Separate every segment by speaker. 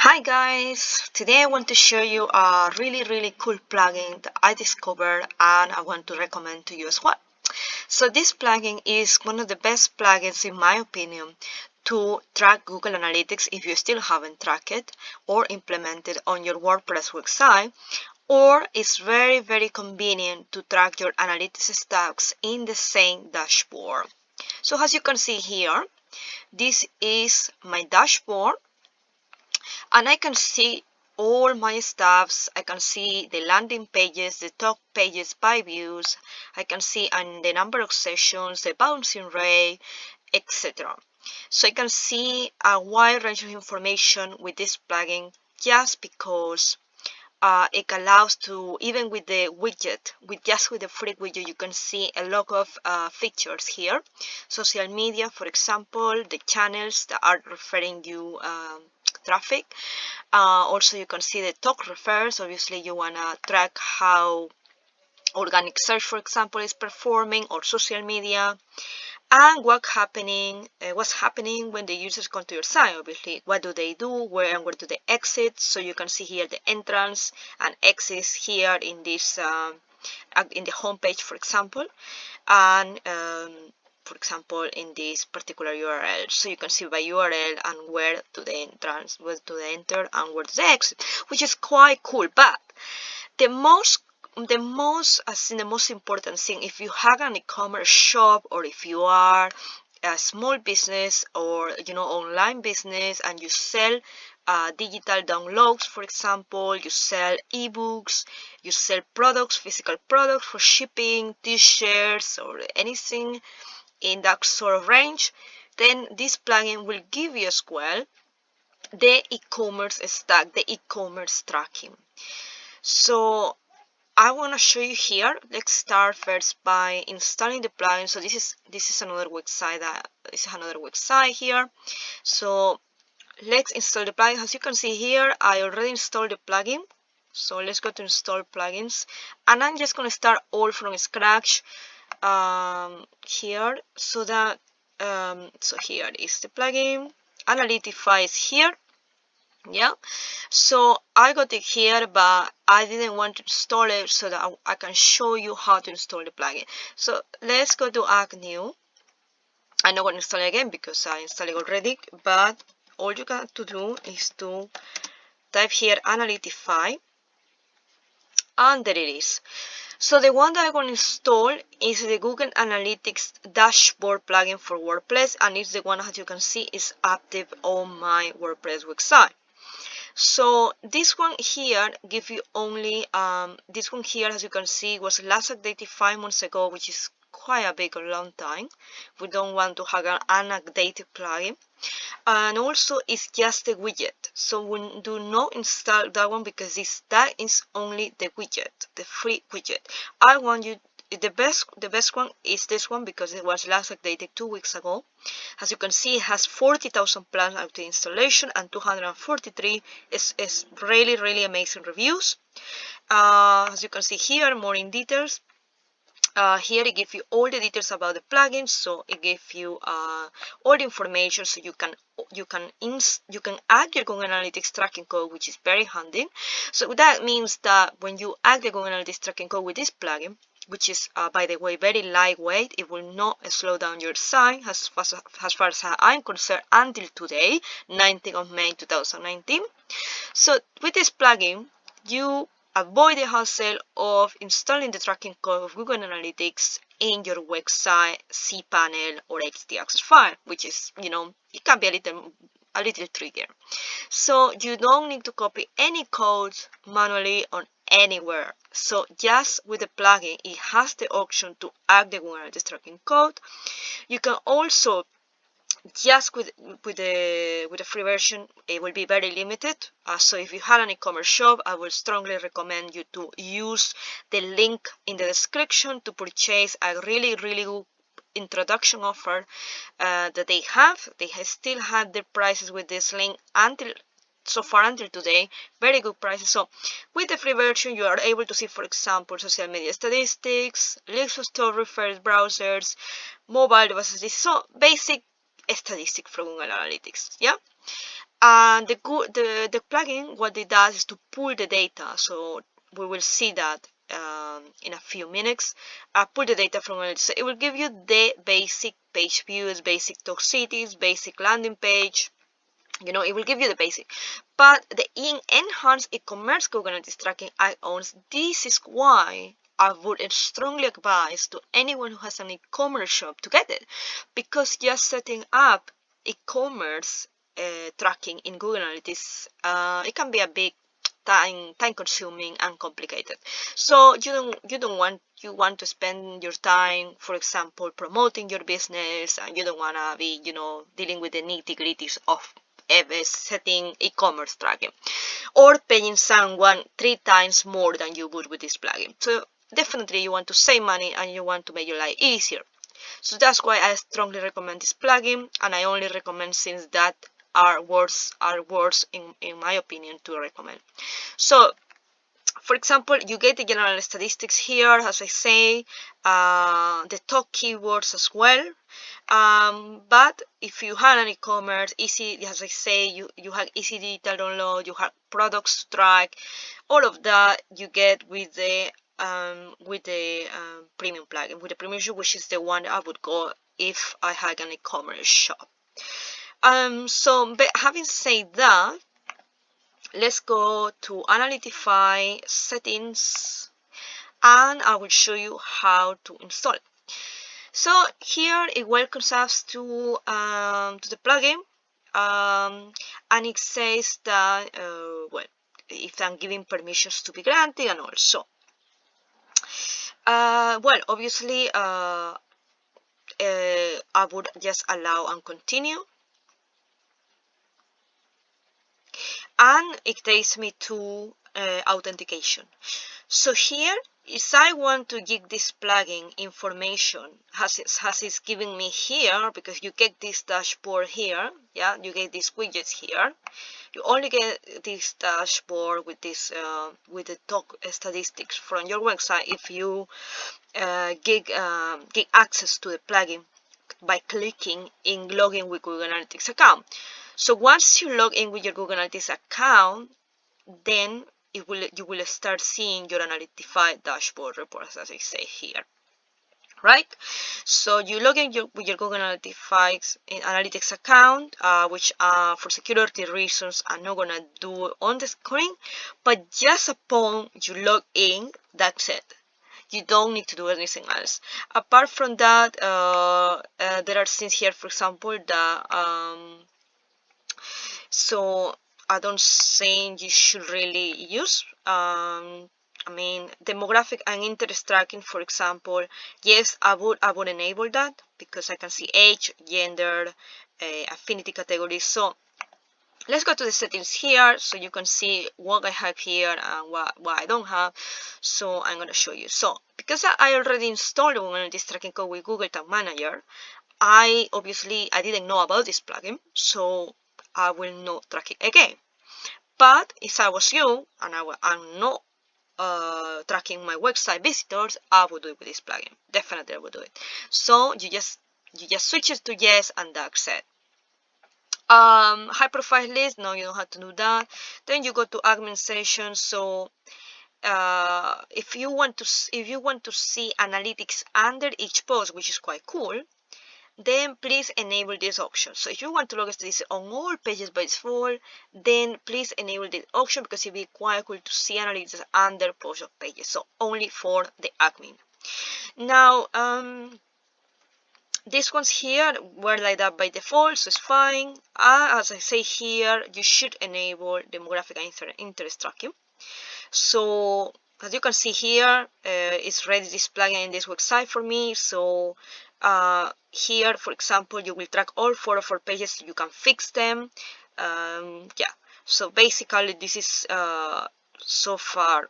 Speaker 1: Hi guys, today I want to show you a really cool plugin that I discovered and I want to recommend to you as well. So this plugin is one of the best plugins in my opinion to track Google Analytics if you still haven't tracked it or implemented on your WordPress website, or it's very convenient to track your analytics stats in the same dashboard. So as you can see here, this is my dashboard and I can see all my stuffs. I can see the landing pages, the top pages by views. I can see the number of sessions, the bouncing rate, etc. So I can see a wide range of information with this plugin just because it allows to, even with the widget, with the free widget, you can see a lot of features here. Social media, for example, the channels that are referring you traffic. Also, you can see the top refers. Obviously, you want to track how organic search, for example, is performing, or social media, and what's happening when the users come to your site. Obviously, what do they do, where do they exit. So you can see here the entrance and exits here in this in the home page, for example, and for example in this particular URL. So you can see by URL and where do they enter and where do they exit, which is quite cool. But the most important thing, if you have an e-commerce shop, or if you are a small business or online business and you sell digital downloads, for example, you sell ebooks, you sell products, physical products for shipping, t-shirts or anything in that sort of range, then this plugin will give you as well the e-commerce stack, the e-commerce tracking. So I want to show you here. Let's start first by installing the plugin. So this is another website here. So let's install the plugin. As you can see here, I already installed the plugin. So let's go to install plugins, and I'm just going to start all from scratch here. So that so here is the plugin. Analytify is here. Yeah, so I got it here, but I didn't want to install it so that I can show you how to install the plugin. So let's go to add new. I'm not going to install it again because I installed it already, but all you got to do is to type here Analytify, and there it is. So the one that I'm going to install is the Google Analytics dashboard plugin for WordPress, and it's the one, as you can see, is active on my WordPress website. So this one here give you only this one here, as you can see, was last updated 5 months ago, which is quite a big long time. We don't want to have an unupdated plugin. And also it's just a widget, so we do not install that one because that is only the widget, the free widget. I want you, the best one is this one because it was last updated 2 weeks ago. As you can see, it has 40,000 plans out the installation and 243 is really amazing reviews. As you can see here, more in details. Here it gives you all the details about the plugin, so it gives you all the information, so you can add your Google Analytics tracking code, which is very handy. So that means that when you add the Google Analytics tracking code with this plugin, which is by the way very lightweight, it will not slow down your site as far as I'm concerned until today, 19th of May 2019. So with this plugin, you avoid the hassle of installing the tracking code of Google Analytics in your website cPanel or htaccess file, which is, it can be a little trickier. So you don't need to copy any code manually on anywhere. So just with the plugin, it has the option to add the Google Analytics tracking code. You can also, just with the free version, it will be very limited. So if you have an e-commerce shop, I would strongly recommend you to use the link in the description to purchase a really good introduction offer that they have. They have still had their prices with this link until today, very good prices. So with the free version, you are able to see, for example, social media statistics, links to store refers browsers, mobile devices, so basic statistic from Google Analytics. Yeah, And the plugin, what it does is to pull the data. So we will see that in a few minutes. Pull the data from it. So it will give you the basic page views, basic talk cities, basic landing page. You know, it will give you the basic. But the enhanced e-commerce Google Analytics tracking add-ons, this is why I would strongly advise to anyone who has an e-commerce shop to get it, because just setting up e-commerce tracking in Google Analytics, it can be a big time consuming and complicated. So you want to spend your time, for example, promoting your business, and you don't want to be, you know, dealing with the nitty-gritties of setting e-commerce tracking or paying someone 3 times more than you would with this plugin. So definitely you want to save money and you want to make your life easier. So that's why I strongly recommend this plugin, and I only recommend since that are words in my opinion to recommend. So for example, you get the general statistics here, as I say, the top keywords as well. But if you have an e-commerce, easy, as I say, you have easy digital download, you have products to track, all of that you get with the premium plugin, with the premium shop, which is the one I would go if I had an e-commerce shop. But having said that, let's go to Analytify settings, and I will show you how to install it. So here it welcomes us to the plugin, and it says that well, if I'm giving permissions to be granted, and also well, obviously I would just allow and continue, and it takes me to authentication. So here, if I want to give this plugin information, as it's giving me here, because you get this dashboard here, yeah, you get these widgets here. You only get this dashboard with this with the top statistics from your website if you get access to the plugin by clicking in login with Google Analytics account. So once you log in with your Google Analytics account, then you will start seeing your Analytify dashboard reports, as I say here, right? So you log in with your Google Analytics account, which for security reasons I'm not gonna do on the screen, but just upon you log in, that's it. You don't need to do anything else. Apart from that, there are things here, for example, that so I don't think you should really use. I mean, demographic and interest tracking, for example, yes, I would enable that because I can see age, gender, affinity categories. So let's go to the settings here so you can see what I have here and what I don't have. So I'm going to show you. So because I already installed Google Analytics tracking code with Google Tag Manager, I didn't know about this plugin, so I will not track it again. But if I was you and I'm not tracking my website visitors, I would do it with this plugin. Definitely I would do it. So you just switch it to yes, and that's it. High profile list, no, you don't have to do that. Then you go to admin session. So if you want to see analytics under each post, which is quite cool, then please enable this option. So if you want to log this on all pages by default, then please enable this option because it will be quite cool to see analytics under post of pages. So only for the admin. Now, these ones here were like that by default, so it's fine. As I say here, you should enable demographic and interest tracking. So as you can see here, it's ready this plugin in this website for me. So here, for example, you will track all 4 of our pages. You can fix them. Yeah. So basically, this is so far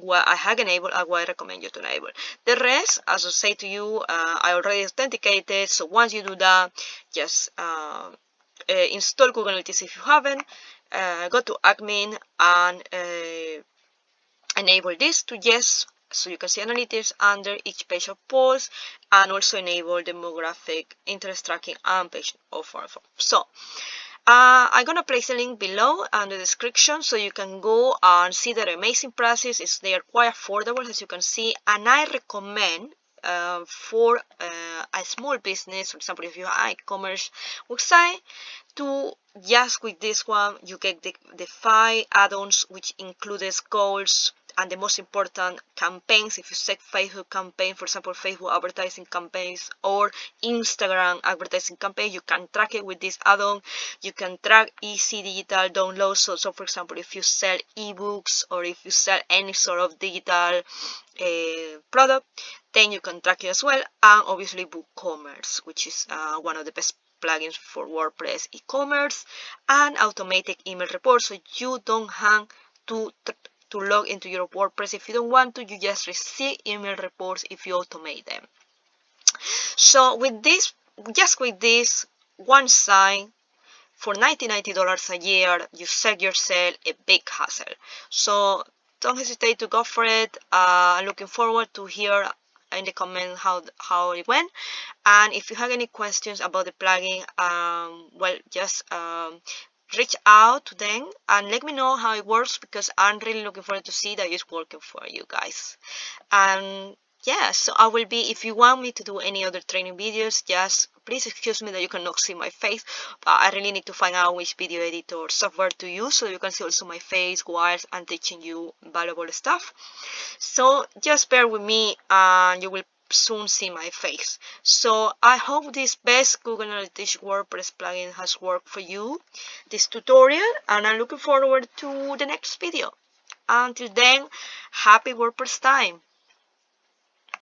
Speaker 1: what I have enabled and what I recommend you to enable. The rest, as I say to you, I already authenticated. So once you do that, just install Google Analytics if you haven't. Go to admin and enable this to yes, so you can see analytics under each page of post, and also enable demographic interest tracking and page of our form. So I'm gonna place a link below in the description so you can go and see their amazing prices. They are quite affordable, as you can see, and I recommend for a small business, for example, if you have e-commerce website, to just with this one you get the 5 add-ons, which includes goals and the most important campaigns. If you set Facebook campaign, for example, Facebook advertising campaigns or Instagram advertising campaign, you can track it with this add-on. You can track easy digital downloads. So for example, if you sell ebooks or if you sell any sort of digital product, then you can track it as well. And obviously WooCommerce, which is one of the best plugins for WordPress e-commerce, and automated email reports, so you don't have to log into your WordPress if you don't want to. You just receive email reports if you automate them. So with this, just with this one site for $90 a year, you save yourself a big hassle. So don't hesitate to go for it. I'm looking forward to hear in the comment how it went, and if you have any questions about the plugin, well, just reach out to them and let me know how it works, because I'm really looking forward to see that it's working for you guys. And yeah, so I will be, if you want me to do any other training videos, just please excuse me that you cannot see my face, but I really need to find out which video editor software to use so you can see also my face whilst I'm teaching you valuable stuff. So just bear with me and you will soon see my face. So I hope this best Google Analytics WordPress plugin has worked for you, this tutorial, and I'm looking forward to the next video. Until then, happy WordPress time!